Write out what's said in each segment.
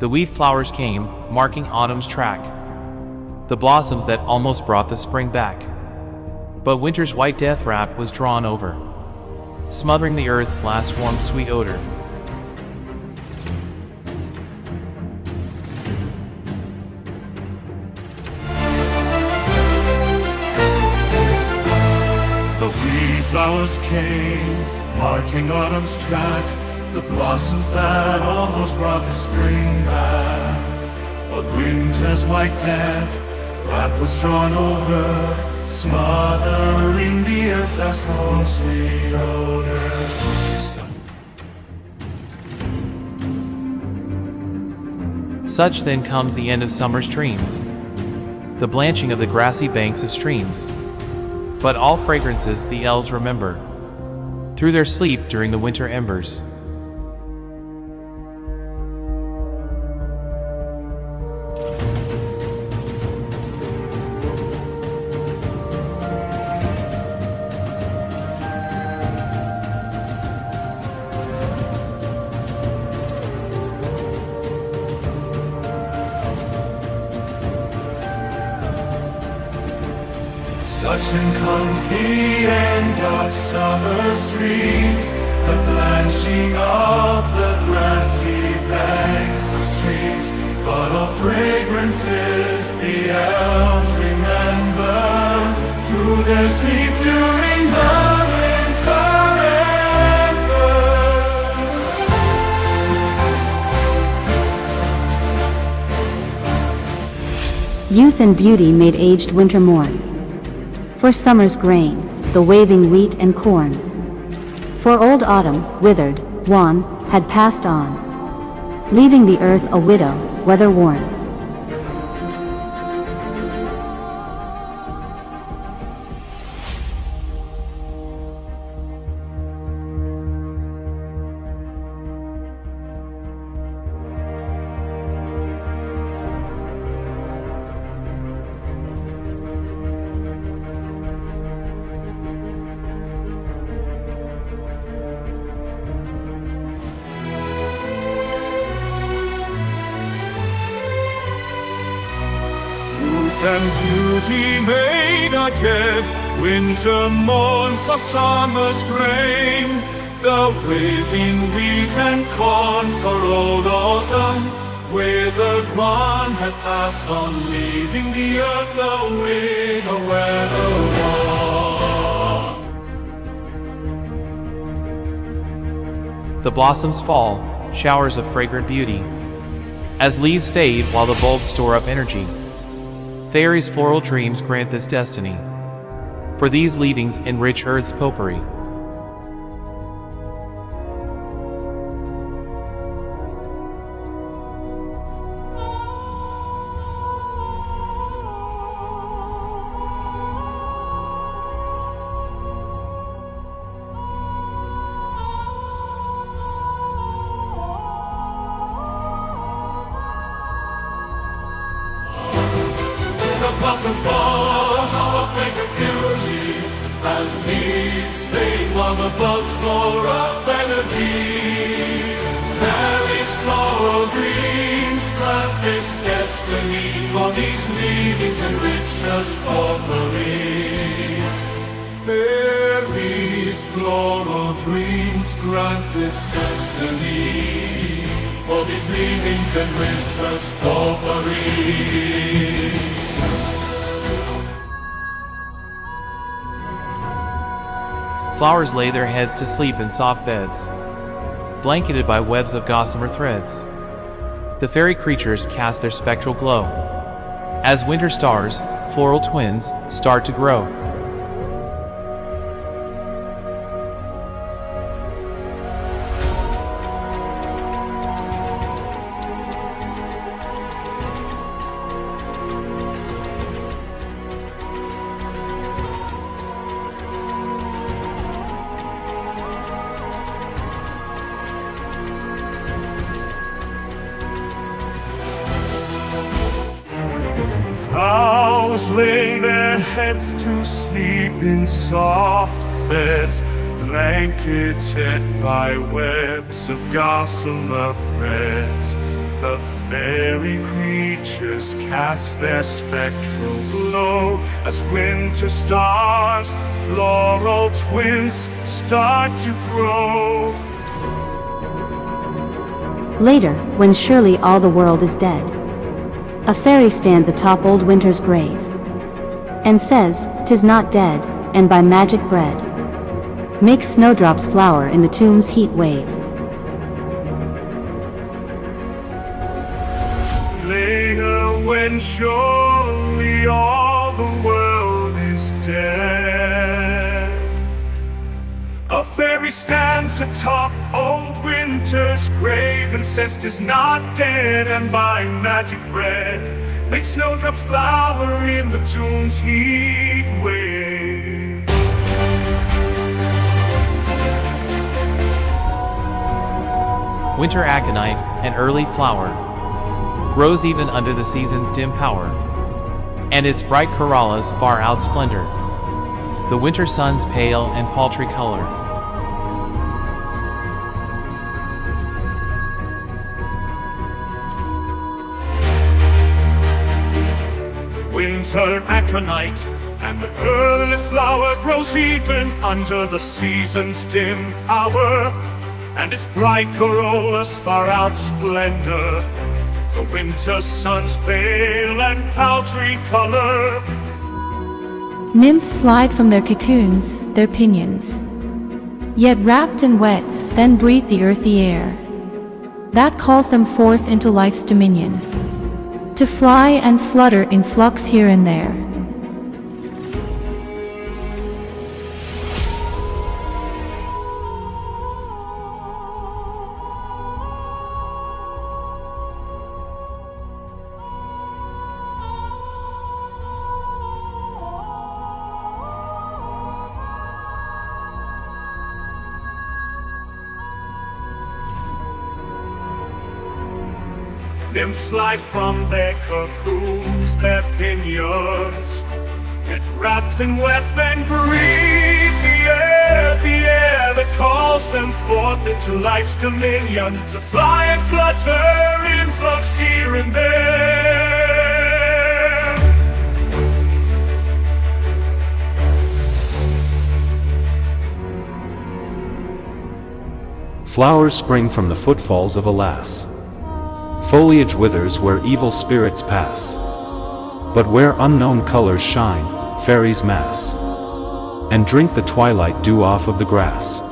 The wheat flowers came, marking autumn's track, the blossoms that almost brought the spring back. But winter's white death wrap was drawn over, smothering the earth's last warm sweet odor. The wheat flowers came, marking autumn's track, the blossoms that almost brought the spring back. But winter's white death wrap was drawn over, smothering the earth's last warm sweet odor. Such then comes the end of summer's dreams, the blanching of the grassy banks of streams. But all fragrances the elves remember, through their sleep during the winter embers. Such then comes the end of summer's dreams, the blanching of the grassy banks of streams. But all fragrances the elves remember, through their sleep during the winter embers. Youth and beauty made aged winter mourn. For summer's grain, the waving wheat and corn. For old autumn, withered, wan, had passed on, leaving the earth a widow, weather-worn. And beauty made again winter mourn for summer's grain, the waving wheat and corn for old autumn, withered one had passed on, leaving the earth a widow weather-worn. The blossoms fall, showers of fragrant beauty, as leaves fade while the bulbs store up energy. Fairies' floral dreams grant this destiny, for these leavings enrich earth's potpourri. The blossoms fall, of fragrant beauty, as leaves fade while the buds store up energy. Fairies' floral dreams grant this destiny, for these leavings enrich us potpourri. Fairies' floral dreams grant this destiny, for these leavings enrich us potpourri. Flowers lay their heads to sleep in soft beds, blanketed by webs of gossamer threads. The fairy creatures cast their spectral glow, as winter stars, floral twins, start to grow. Flowers lay their heads to sleep in soft beds, Blanketed by webs of gossamer threads, the fairy creatures cast their spectral glow as winter stars, floral twins, start to grow. Later, when surely all the world is dead, a fairy stands atop old winter's grave, and says, "'Tis not dead, and by magic bred, makes snowdrops flower in the tomb's heat wave." Later, when surely all the world is dead, a fairy stands atop old winter's grave and says, "'Tis not dead, and by magic bred, makes snowdrops flower in the tomb's heat wave." Winter aconite, an early flower, grows even under the season's dim power, and its bright corollas far out splendor the winter sun's pale and paltry color. Winter aconite, and the early flower grows even under the season's dim power, and its bright corollas far out splendor the winter sun's pale and paltry color. Nymphs slide from their cocoons, their pinions, yet wrapped in wet, then breathe the earthy air that calls them forth into life's dominion, to fly and flutter in flux here and there. Nymphs slide from their cocoons, their pinions, get wrapped in wet, then breathe the air that calls them forth into life's dominion, to fly and flutter in flux here and there. Flowers spring from the footfalls of a lass. Foliage withers where evil spirits pass. But where unknown colors shine, fairies mass, and drink the twilight dew off of the grass.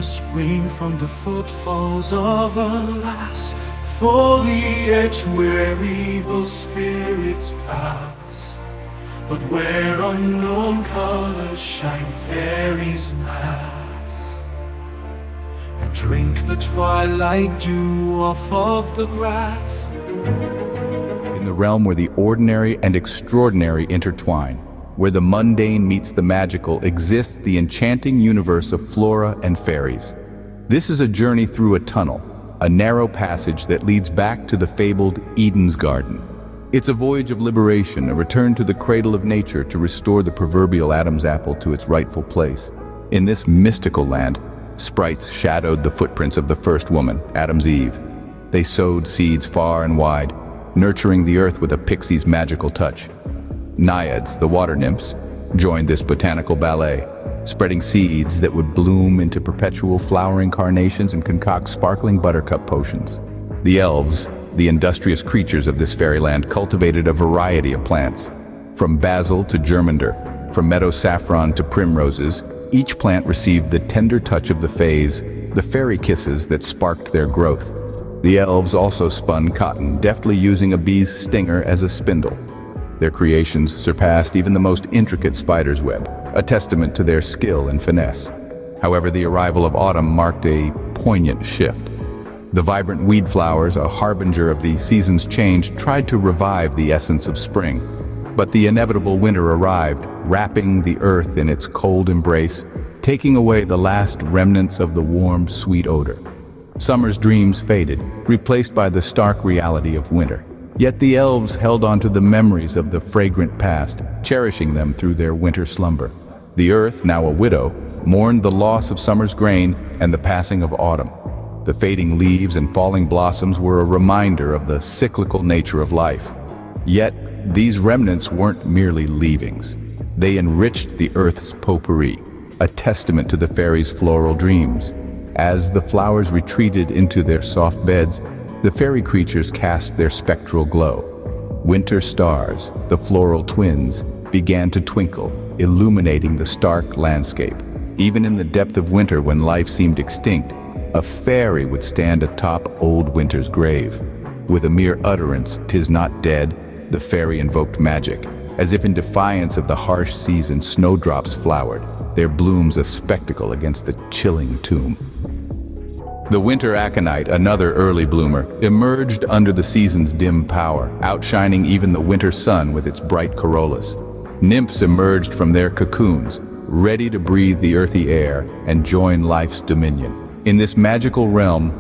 Spring from the footfalls of a lass, foliage where evil spirits pass, but where unknown colors shine, fairies mass, who drink the twilight dew off of the grass. In the realm where the ordinary and extraordinary intertwine, where the mundane meets the magical, exists the enchanting universe of flora and fairies. This is a journey through a tunnel, a narrow passage that leads back to the fabled Eden's Garden. It's a voyage of liberation, a return to the cradle of nature to restore the proverbial Adam's apple to its rightful place. In this mystical land, sprites shadowed the footprints of the first woman, Adam's Eve. They sowed seeds far and wide, nurturing the earth with a pixie's magical touch. Naiads, the water nymphs, joined this botanical ballet, spreading seeds that would bloom into perpetual flowering carnations and concoct sparkling buttercup potions. The elves, the industrious creatures of this fairyland, cultivated a variety of plants. From basil to germander, from meadow saffron to primroses, each plant received the tender touch of the fays, the fairy kisses that sparked their growth. The elves also spun cotton, deftly using a bee's stinger as a spindle. Their creations surpassed even the most intricate spider's web, a testament to their skill and finesse. However, the arrival of autumn marked a poignant shift. The vibrant weed flowers, a harbinger of the season's change, tried to revive the essence of spring. But the inevitable winter arrived, wrapping the earth in its cold embrace, taking away the last remnants of the warm, sweet odor. Summer's dreams faded, replaced by the stark reality of winter. Yet the elves held on to the memories of the fragrant past, cherishing them through their winter slumber. The earth, now a widow, mourned the loss of summer's grain and the passing of autumn. The fading leaves and falling blossoms were a reminder of the cyclical nature of life. Yet, these remnants weren't merely leavings. They enriched the earth's potpourri, a testament to the fairies' floral dreams. As the flowers retreated into their soft beds, the fairy creatures cast their spectral glow. Winter stars, the floral twins, began to twinkle, illuminating the stark landscape. Even in the depth of winter, when life seemed extinct, a fairy would stand atop old winter's grave. With a mere utterance, "'Tis not dead," the fairy invoked magic. As if in defiance of the harsh season, snowdrops flowered, their blooms a spectacle against the chilling tomb. The winter aconite, another early bloomer, emerged under the season's dim power, outshining even the winter sun with its bright corollas. Nymphs emerged from their cocoons, ready to breathe the earthy air and join life's dominion. In this magical realm,